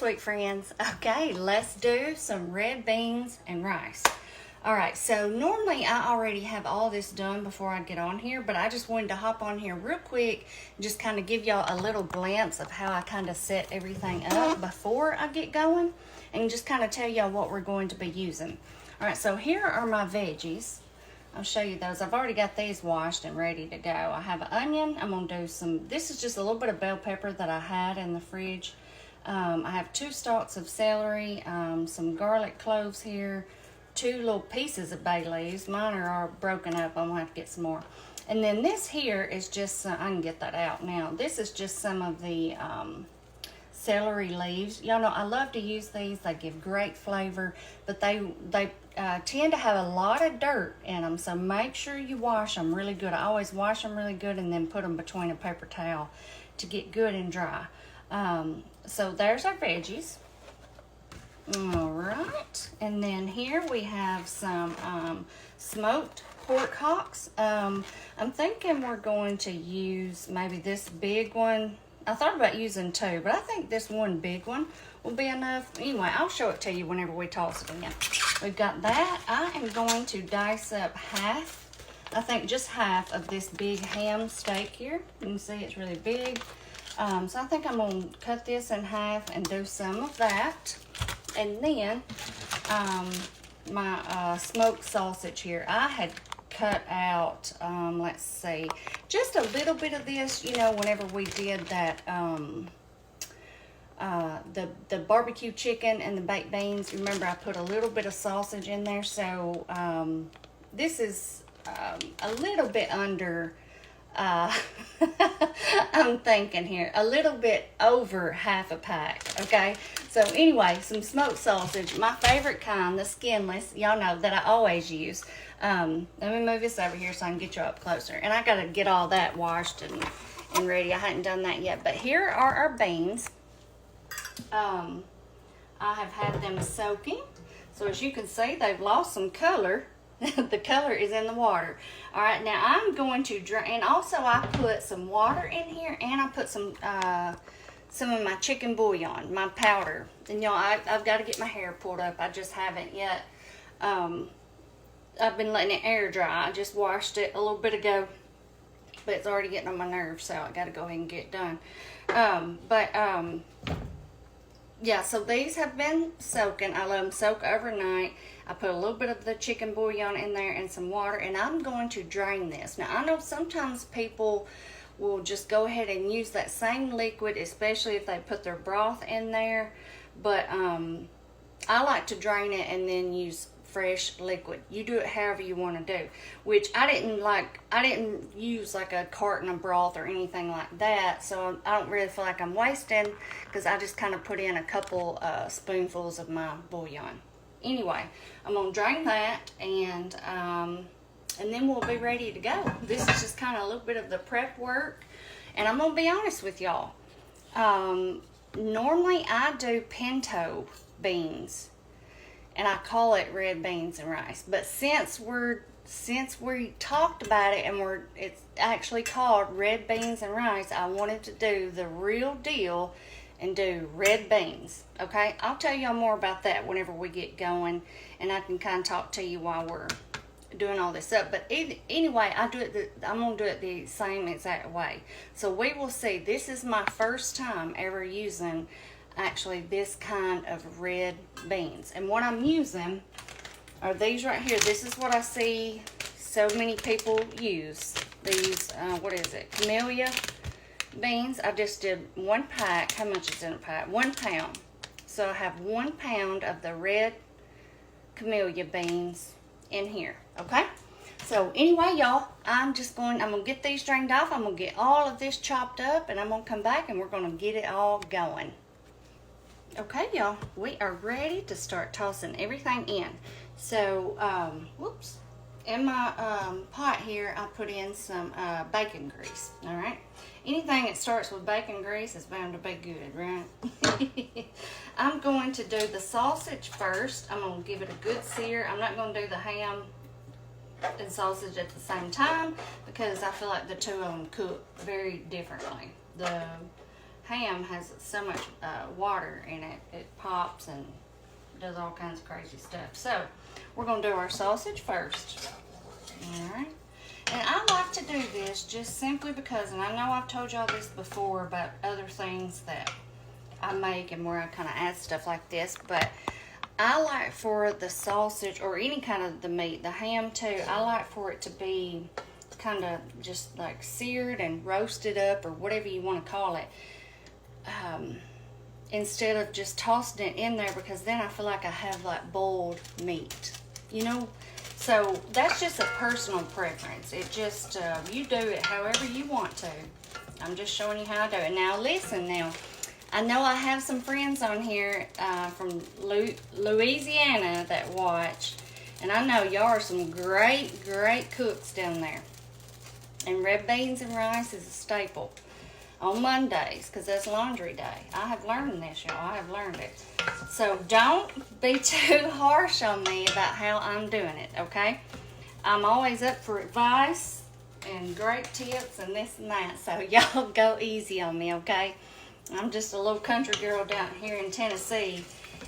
sweet friends. Okay, let's do some red beans and rice. All right, so normally I already have all this done before I get on here, but I just wanted to hop on here real quick and just kind of give y'all a little glimpse of how I kind of set everything up before I get going and just kind of tell y'all what we're going to be using. All right, so here are my veggies. I'll show you those. I've already got these washed and ready to go. I have an onion. I'm going to do some, this is just a little bit of bell pepper that I had in the fridge. I have 2 stalks of celery, some garlic cloves here, 2 little pieces of bay leaves. Mine are broken up. I'm going to have to get some more. And then this here is just, I can get that out now. This is just some of the celery leaves. Y'all know I love to use these. They give great flavor, but they tend to have a lot of dirt in them, so make sure you wash them really good. I always wash them really good and then put them between a paper towel to get good and dry. So there's our veggies. All right, and then here we have some smoked pork hocks. I'm thinking we're going to use maybe this big one. I thought about using 2, but I think this one big one will be enough. Anyway, I'll show it to you whenever we toss it in. We've got that. I am going to dice up half, I think just half of this big ham steak here. You can see it's really big. So I think I'm going to cut this in half and do some of that. And then my smoked sausage here. I had cut out, let's see, just a little bit of this, you know, whenever we did that, the barbecue chicken and the baked beans. Remember, I put a little bit of sausage in there, so this is a little bit under, I'm thinking here, a little bit over half a pack, okay? So anyway, some smoked sausage, my favorite kind, the skinless, y'all know that I always use. Let me move this over here so I can get you up closer. And I gotta get all that washed and ready. I hadn't done that yet. But here are our beans. I have had them soaking. So as you can see, they've lost some color. The color is in the water. All right, now I'm going to drain, and also I put some water in here, and I put some of my chicken bouillon, my powder. And y'all, I've got to get my hair pulled up. I just haven't yet. I've been letting it air dry. I just washed it a little bit ago, but it's already getting on my nerves, so I got to go ahead and get it done. Yeah, so these have been soaking. I let them soak overnight. I put a little bit of the chicken bouillon in there and some water, and I'm going to drain this. Now, I know sometimes people will just go ahead and use that same liquid, especially if they put their broth in there, but I like to drain it and then use fresh liquid. You do it however you want to do, which I didn't use like a carton of broth or anything like that, so I don't really feel like I'm wasting, because I just kind of put in a couple spoonfuls of my bouillon. Anyway, I'm gonna drain that, and then we'll be ready to go. This is just kind of a little bit of the prep work, and I'm gonna be honest with y'all. Normally I do pinto beans, and I call it red beans and rice. But since we talked about it and it's actually called red beans and rice, I wanted to do the real deal and do red beans. Okay, I'll tell y'all more about that whenever we get going, and I can kind of talk to you while we're doing all this up. But anyway, I'm gonna do it the same exact way. So we will see. This is my first time ever using actually this kind of red beans, and what I'm using are these right here. This is what I see so many people use, these what is it, camellia beans. I just did 1 pack. How much is in a pack? 1 pound. So I have 1 pound of the red camellia beans in here. Okay, so anyway, y'all, I'm gonna get these drained off. I'm gonna get all of this chopped up, and I'm gonna come back and we're gonna get it all going. Okay, y'all, we are ready to start tossing everything in. So, whoops, in my pot here, I put in some bacon grease, all right? Anything that starts with bacon grease is bound to be good, right? I'm going to do the sausage first. I'm going to give it a good sear. I'm not going to do the ham and sausage at the same time, because I feel like the two of them cook very differently. The ham has so much water in it. It pops and does all kinds of crazy stuff. So we're gonna do our sausage first. All right. And I like to do this just simply because, and I know I've told y'all this before about other things that I make and where I kind of add stuff like this, but I like for the sausage or any kind of the meat, the ham too, I like for it to be kind of just like seared and roasted up or whatever you want to call it, instead of just tossing it in there, because then I feel like I have like boiled meat, you know? So that's just a personal preference. It just, you do it however you want to. I'm just showing you how I do it. Now listen now. I know I have some friends on here from Louisiana that watch. And I know y'all are some great, great cooks down there. And red beans and rice is a staple on Mondays, because that's laundry day. I have learned this, y'all. I have learned it. So don't be too harsh on me about how I'm doing it, okay? I'm always up for advice and great tips and this and that. So y'all go easy on me, okay? I'm just a little country girl down here in Tennessee.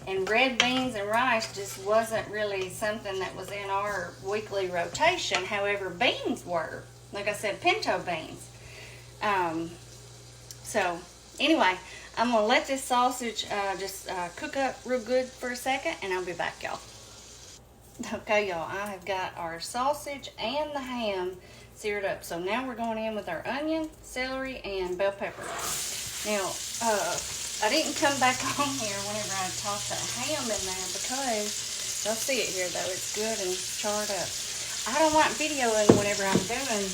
And red beans and rice just wasn't really something that was in our weekly rotation. However, beans were. Like I said, pinto beans. So anyway, I'm gonna let this sausage just cook up real good for a second, and I'll be back, y'all. Okay, y'all, I have got our sausage and the ham seared up. So now we're going in with our onion, celery, and bell pepper. Now, I didn't come back on here whenever I tossed that ham in there because you'll see it here though, it's good and charred up. I don't like videoing whenever I'm doing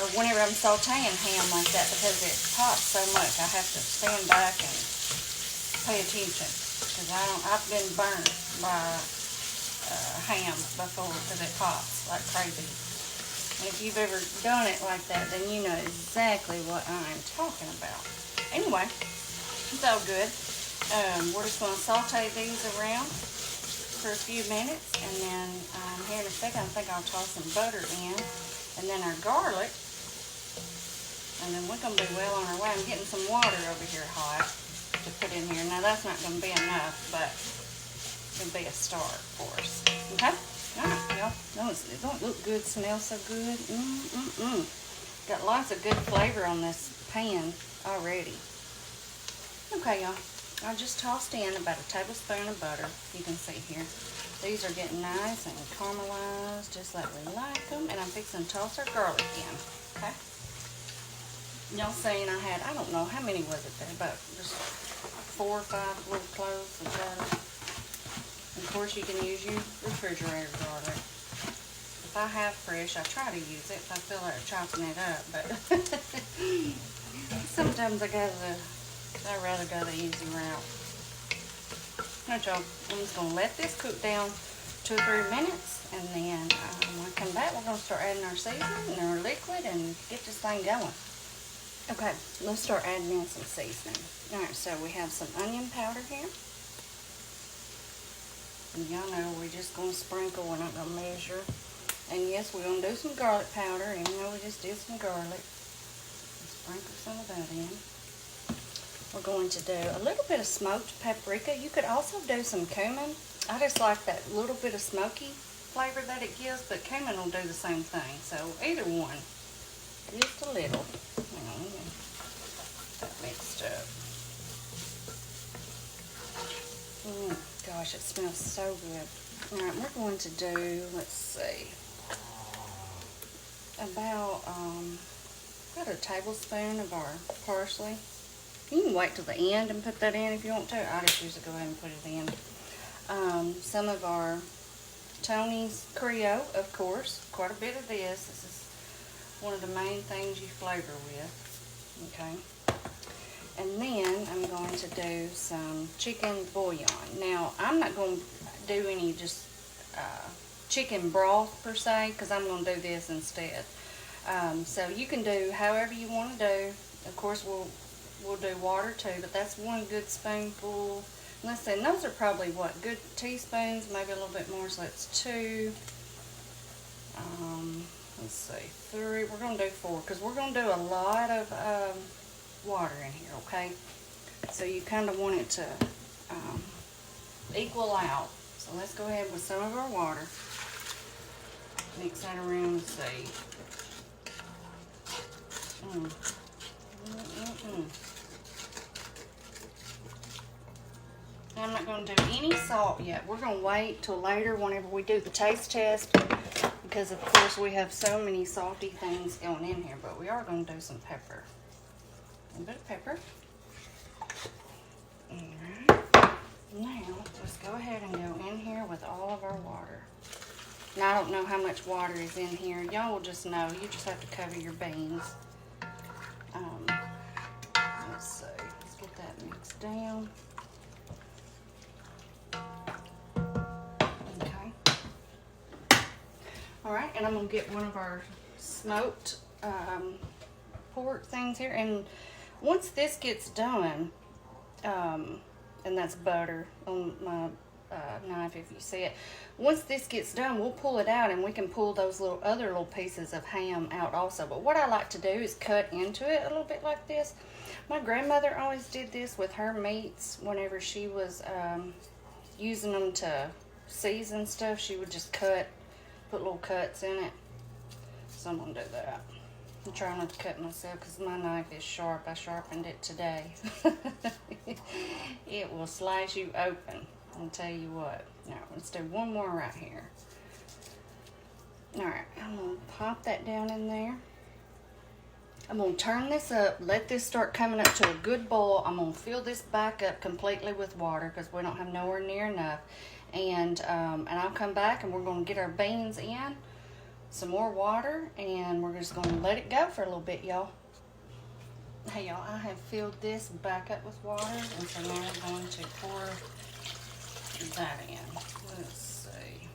or whenever I'm sauteing ham like that, because it pops so much. I have to stand back and pay attention, because I've been burnt by ham before because it pops like crazy. And if you've ever done it like that, then you know exactly what I'm talking about. Anyway, it's all good. We're just going to saute these around for a few minutes, and then here in a second I think I'll toss some butter in. And then our garlic, and then we're going to be well on our way. I'm getting some water over here hot to put in here. Now that's not going to be enough, but it'll be a start for us. Okay? All right, y'all. No, it don't look good, smells so good. Got lots of good flavor on this pan already. Okay, y'all. I just tossed in about a tablespoon of butter. You can see here. These are getting nice and caramelized, just like we like them. And I'm fixing to toss our garlic in, okay? Y'all seen I had, I don't know, how many was it there? About just 4 or 5 little cloves of garlic. Of course, you can use your refrigerator garlic. If I have fresh, I try to use it if I feel like chopping it up. But sometimes I'd rather go the easy route. Alright, y'all, I'm just going to let this cook down 2 or 3 minutes, and then when I come back, we're going to start adding our seasoning and our liquid and get this thing going. Okay, let's start adding in some seasoning. Alright, so we have some onion powder here. And y'all know we're just going to sprinkle, we're not going to measure. And yes, we're going to do some garlic powder, even though we just did some garlic. Sprinkle some of that in. We're going to do a little bit of smoked paprika. You could also do some cumin. I just like that little bit of smoky flavor that it gives, but cumin will do the same thing. So either one, just a little. Hang on, that mixed up. Gosh, it smells so good. All right, we're going to do, let's see, about a tablespoon of our parsley. You can wait till the end and put that in if you want to. I just usually go ahead and put it in. Some of our Tony's Creole, of course. Quite a bit of this. This is one of the main things you flavor with. Okay. And then I'm going to do some chicken bouillon. Now, I'm not going to do any just chicken broth per se, because I'm going to do this instead. So you can do however you want to do. Of course, we'll do water too, but that's 1 good spoonful. Let's see, and those are probably what, good teaspoons, maybe a little bit more, so that's 2. Let's see, 3. We're going to do 4, because we're going to do a lot of water in here, okay? So you kind of want it to equal out. So let's go ahead with some of our water. Mix that around and see. I'm not going to do any salt yet. We're going to wait till later whenever we do the taste test, because of course we have so many salty things going in here, but we are going to do some pepper. A little bit of pepper. Alright. Now, let's go ahead and go in here with all of our water. Now, I don't know how much water is in here. Y'all will just know. You just have to cover your beans. Let's see. Let's get that mixed down. Okay. Alright, and I'm going to get one of our smoked pork things here. And once this gets done, and that's butter on my knife if you see it. Once this gets done, we'll pull it out and we can pull those other little pieces of ham out also. But what I like to do is cut into it a little bit like this. My grandmother always did this with her meats whenever she was using them to season stuff. She would just put little cuts in it. So I'm going to do that. I'm trying not to cut myself because my knife is sharp. I sharpened it today. It will slice you open. I'll tell you what. Now, let's do one more right here. Alright, I'm going to pop that down in there. I'm going to turn this up, let this start coming up to a good boil. I'm going to fill this back up completely with water because we don't have nowhere near enough. And I'll come back and we're going to get our beans in, some more water, and we're just going to let it go for a little bit, y'all. Hey, y'all, I have filled this back up with water, and so now we're going to pour that in. Let's see.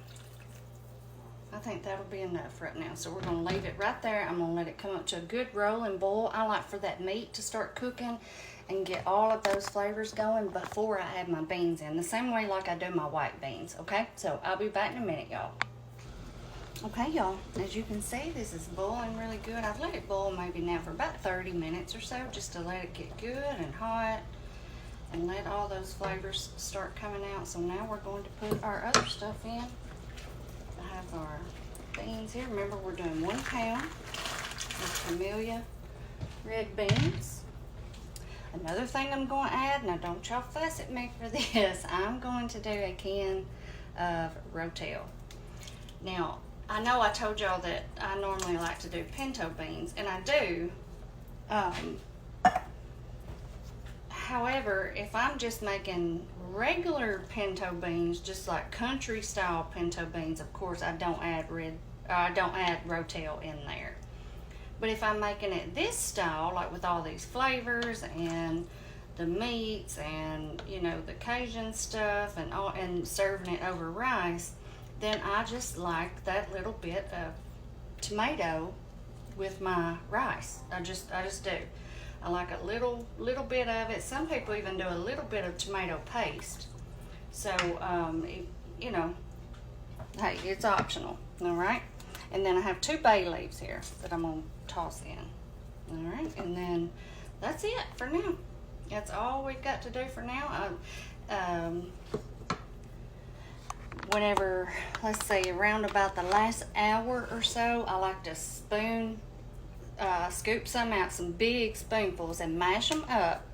I think that'll be enough right now. So we're going to leave it right there. I'm going to let it come up to a good rolling boil. I like for that meat to start cooking and get all of those flavors going before I add my beans in. The same way like I do my white beans, okay? So I'll be back in a minute, y'all. Okay, y'all, as you can see, this is boiling really good. I've let it boil maybe now for about 30 minutes or so, just to let it get good and hot and let all those flavors start coming out. So now we're going to put our other stuff in. I have our beans here. Remember, we're doing 1 pound of Camellia red beans. Another thing I'm going to add, now don't y'all fuss at me for this, I'm going to do a can of Rotel. Now, I know I told y'all that I normally like to do pinto beans, and I do. However, if I'm just making regular pinto beans, just like country style pinto beans, of course I don't add Rotel in there. But if I'm making it this style, like with all these flavors and the meats and, you know, the Cajun stuff and all, and serving it over rice, then I just like that little bit of tomato with my rice. I just do. I like a little bit of it. Some people even do a little bit of tomato paste. So, you know, hey, it's optional, all right? And then I have 2 bay leaves here that I'm gonna toss in, all right? And then that's it for now. That's all we've got to do for now. Whenever, let's say around about the last hour or so, I like to scoop some out, some big spoonfuls, and mash them up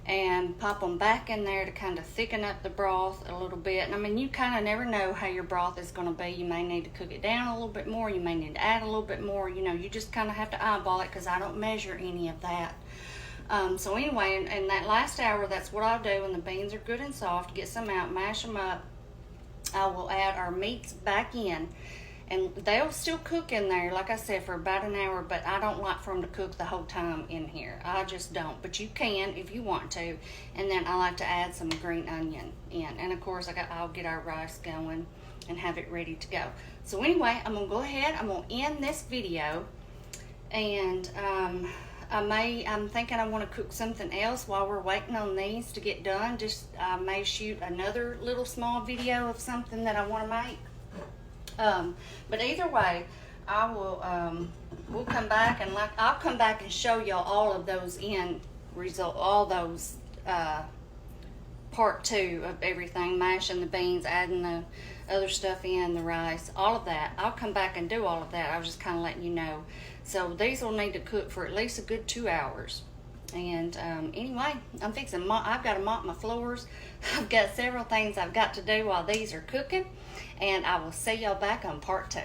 and pop them back in there to kind of thicken up the broth a little bit. And I mean, you kind of never know how your broth is going to be. You may need to cook it down a little bit more. You may need to add a little bit more. You know, you just kind of have to eyeball it because I don't measure any of that. So anyway, in that last hour, that's what I'll do when the beans are good and soft. Get some out, mash them up. I will add our meats back in, and they'll still cook in there, like I said, for about an hour, but I don't like for them to cook the whole time in here. I just don't, but you can if you want to. And then I like to add some green onion in, and of course I'll get our rice going and have it ready to go. So anyway, I'm gonna go ahead, I'm gonna end this video, and I'm thinking I want to cook something else while we're waiting on these to get done. Just I may shoot another little small video of something that I want to make. But either way, I will we'll come back and I'll come back and show y'all all of those in result, all those part two of everything, mashing the beans, adding the other stuff in, the rice, all of that. I'll come back and do all of that. I was just kind of letting you know. So these will need to cook for at least a good 2 hours. And anyway, I'm fixing, I've got to mop my floors. I've got several things I've got to do while these are cooking. And I will see y'all back on part two.